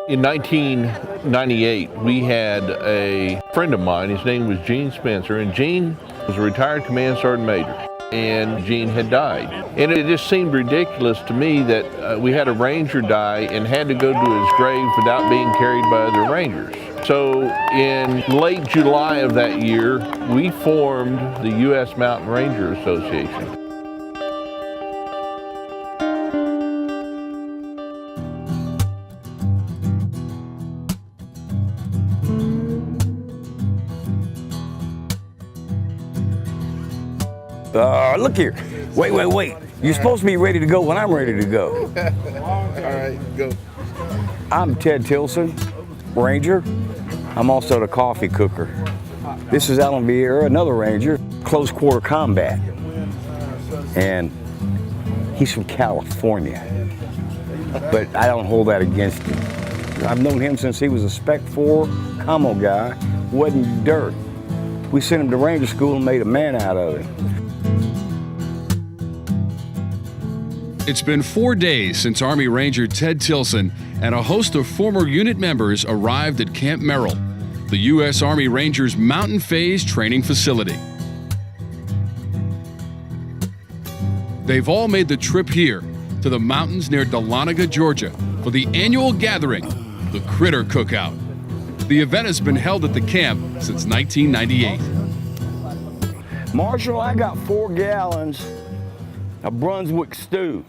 In 1998, we had a friend of mine, his name was Gene Spencer, and Gene was a retired command sergeant major, and Gene had died. And it just seemed ridiculous to me that we had a Ranger die and had to go to his grave without being carried by other Rangers. So in late July of that year, we formed the U.S. Mountain Ranger Association. Look here. Wait. You're supposed to be ready to go when I'm ready to go. All right, go. I'm Ted Tilson, Ranger. I'm also the coffee cooker. This is Alan Vieira, another Ranger, close quarter combat. And he's from California. But I don't hold that against him. I've known him since he was a Spec 4 commo guy, wasn't dirt. We sent him to Ranger School and made a man out of him. It's been 4 days since Army Ranger Ted Tilson and a host of former unit members arrived at Camp Merrill, the U.S. Army Rangers Mountain Phase training facility. They've all made the trip here to the mountains near Dahlonega, Georgia, for the annual gathering, the Critter Cookout. The event has been held at the camp since 1998. Marshal, I got 4 gallons of Brunswick stew.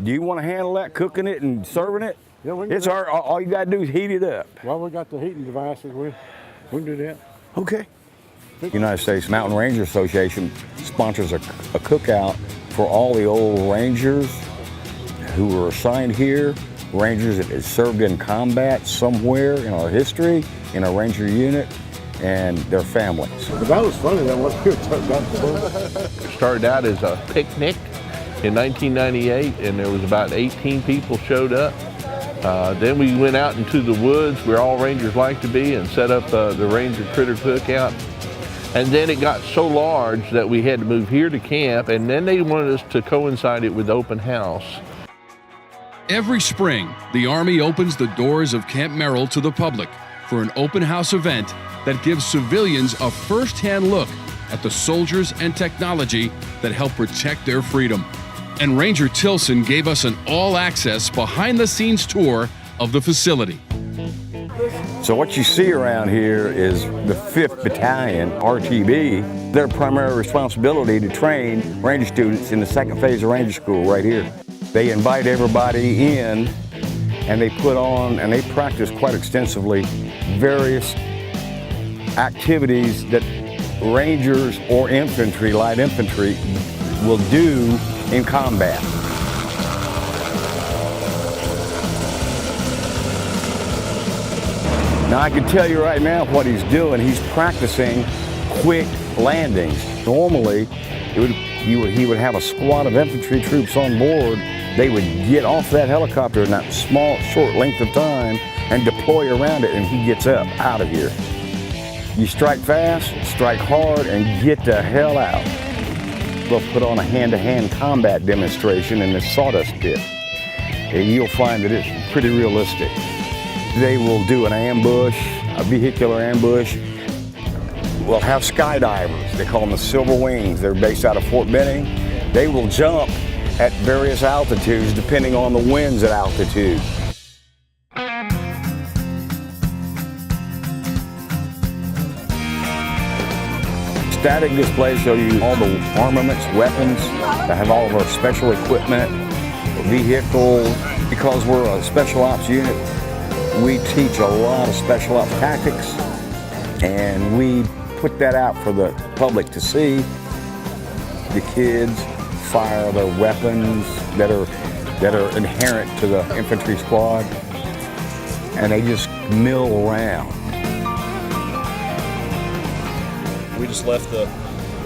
Do you want to handle that, cooking it and serving it? Yeah, we can It's do our, all you got to do is heat it up. Well, we got the heating devices. We can do that. Okay. United States Mountain Ranger Association sponsors a cookout for all the old Rangers who were assigned here, Rangers that had served in combat somewhere in our history, in a Ranger unit, and their families. But that was funny, that was good. It started out as a picnic in 1998, and there was about 18 people showed up. Then we went out into the woods where all Rangers like to be and set up the Ranger Critter Cookout. And then it got so large that we had to move here to camp, and then they wanted us to coincide it with open house. Every spring, the Army opens the doors of Camp Merrill to the public for an open house event that gives civilians a first-hand look at the soldiers and technology that help protect their freedom. And Ranger Tilson gave us an all-access, behind-the-scenes tour of the facility. So what you see around here is the 5th Battalion, RTB. Their primary responsibility to train Ranger students in the 2nd phase of Ranger School right here. They invite everybody in, and they put on, and they practice quite extensively, various activities that Rangers or infantry, light infantry, will do in combat. Now I can tell you right now what he's doing. He's practicing quick landings. Normally, he would have a squad of infantry troops on board. They would get off that helicopter in that small, short length of time and deploy around it, and he gets up out of here. You strike fast, strike hard, and get the hell out. They'll put on a hand-to-hand combat demonstration in this sawdust pit, and you'll find that it's pretty realistic. They will do an ambush, a vehicular ambush. We'll have skydivers. They call them the Silver Wings. They're based out of Fort Benning. They will jump at various altitudes depending on the winds at altitude. Static displays show you all the armaments, weapons, that have all of our special equipment, vehicles. Because we're a special ops unit, we teach a lot of special ops tactics, and we put that out for the public to see. The kids fire their weapons that are inherent to the infantry squad, and they just mill around. We just left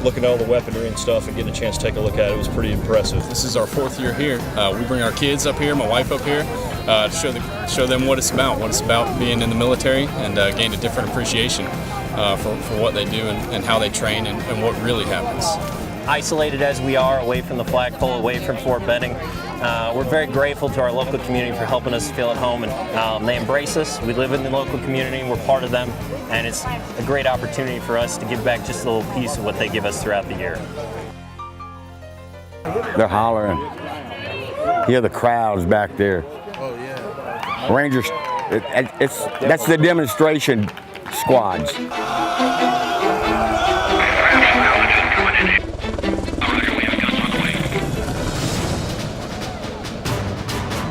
looking at all the weaponry and stuff and getting a chance to take a look at it. It was pretty impressive. This is our 4th year here. We bring our kids up here, my wife up here, to show them what it's about being in the military, and gain a different appreciation for what they do and how they train and what really happens. isolated as we are, away from the flagpole, away from Fort Benning, we're very grateful to our local community for helping us feel at home, and they embrace us. We live in the local community, we're part of them, and it's a great opportunity for us to give back just a little piece of what they give us throughout the year. They're hollering. Hear the crowds back there. Oh yeah. Rangers, that's the demonstration squads.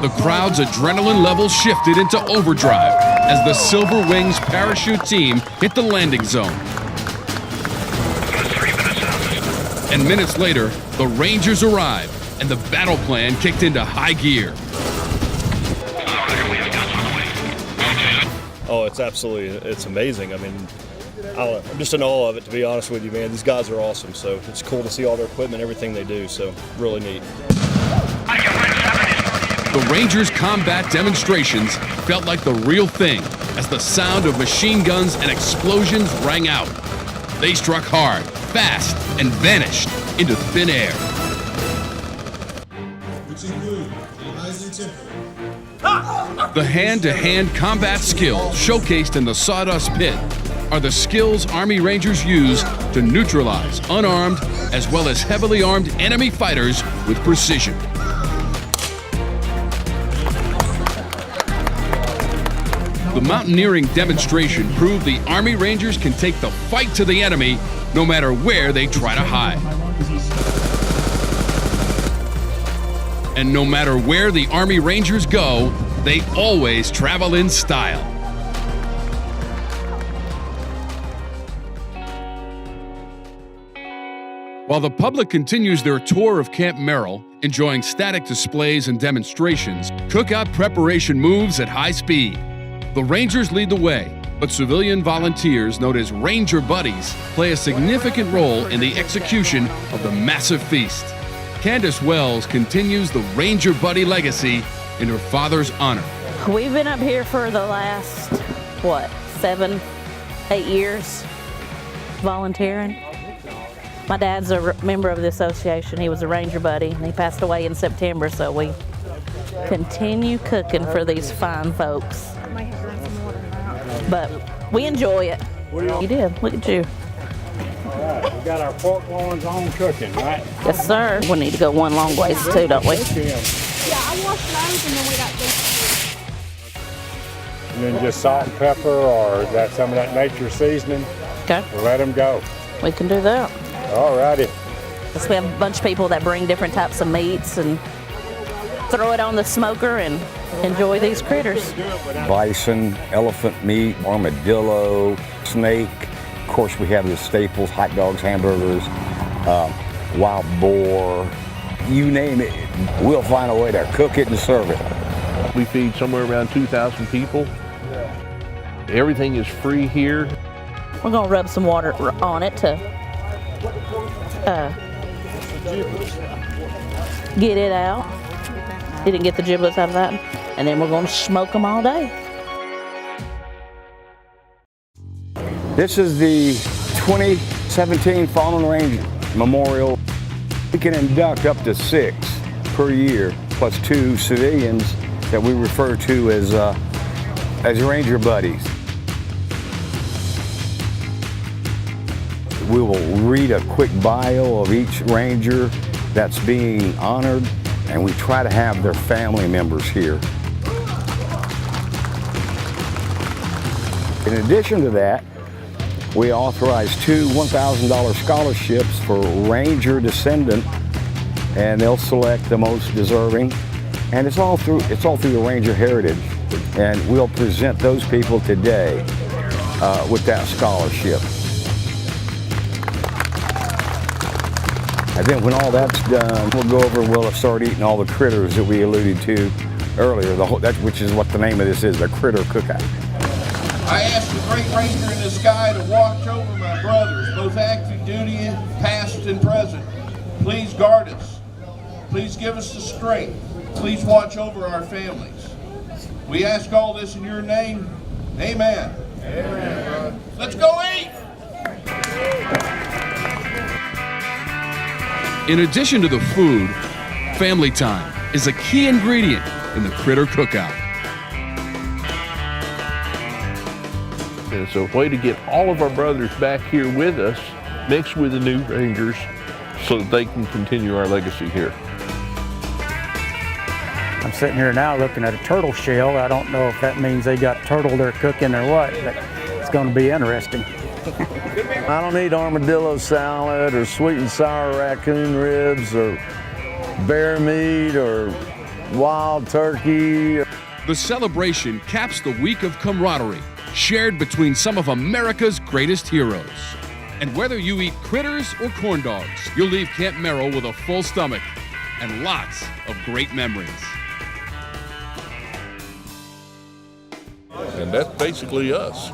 The crowd's adrenaline levels shifted into overdrive as the Silver Wings parachute team hit the landing zone. And minutes later, the Rangers arrived and the battle plan kicked into high gear. Oh, it's amazing. I mean, I'm just in awe of it, to be honest with you, man. These guys are awesome, so it's cool to see all their equipment, everything they do, so really neat. The Rangers' combat demonstrations felt like the real thing as the sound of machine guns and explosions rang out. They struck hard, fast, and vanished into thin air. The hand-to-hand combat skills showcased in the Sawdust Pit are the skills Army Rangers use to neutralize unarmed as well as heavily armed enemy fighters with precision. The mountaineering demonstration proved the Army Rangers can take the fight to the enemy no matter where they try to hide. And no matter where the Army Rangers go, they always travel in style. While the public continues their tour of Camp Merrill, enjoying static displays and demonstrations, cookout preparation moves at high speed. The Rangers lead the way, but civilian volunteers known as Ranger Buddies play a significant role in the execution of the massive feast. Candace Wells continues the Ranger Buddy legacy in her father's honor. We've been up here for the last, 7, 8 years volunteering. My dad's a member of the association. He was a Ranger Buddy, and he passed away in September, so we continue cooking for these fine folks. But we enjoy it. You did. Look at you. All right, we got our pork loins on cooking, right? Yes, sir. We need to go one long ways too, don't we? Yeah, I washed those and then we got this. And then just salt and pepper, or is that some of that nature seasoning? Okay. We'll let them go. We can do that. All righty. So we have a bunch of people that bring different types of meats and throw it on the smoker and enjoy these critters. Bison, elephant meat, armadillo, snake. Of course, we have the staples, hot dogs, hamburgers, wild boar. You name it, we'll find a way to cook it and serve it. We feed somewhere around 2,000 people. Everything is free here. We're gonna rub some water on it to get it out. Didn't get the giblets out of that. And then we're gonna smoke them all day. This is the 2017 Fallen Ranger Memorial. We can induct up to 6 per year, plus 2 civilians that we refer to as Ranger Buddies. We will read a quick bio of each Ranger that's being honored, and we try to have their family members here. In addition to that, we authorize 2 $1,000 scholarships for Ranger descendant, and they'll select the most deserving. And it's all through the Ranger heritage, and we'll present those people today with that scholarship. And then when all that's done, we'll go over and we'll start eating all the critters that we alluded to earlier, which is what the name of this is, the critter cookout. I ask the great Ranger in the sky to watch over my brothers, both active duty, past and present. Please guard us. Please give us the strength. Please watch over our families. We ask all this in your name. Amen. Amen. Let's go eat! In addition to the food, family time is a key ingredient in the Critter Cookout. And it's a way to get all of our brothers back here with us, mixed with the new Rangers, so that they can continue our legacy here. I'm sitting here now looking at a turtle shell. I don't know if that means they got turtle they're cooking or what, but it's going to be interesting. I don't eat armadillo salad or sweet and sour raccoon ribs or bear meat or wild turkey. The celebration caps the week of camaraderie shared between some of America's greatest heroes. And whether you eat critters or corn dogs, you'll leave Camp Merrill with a full stomach and lots of great memories. And that's basically us.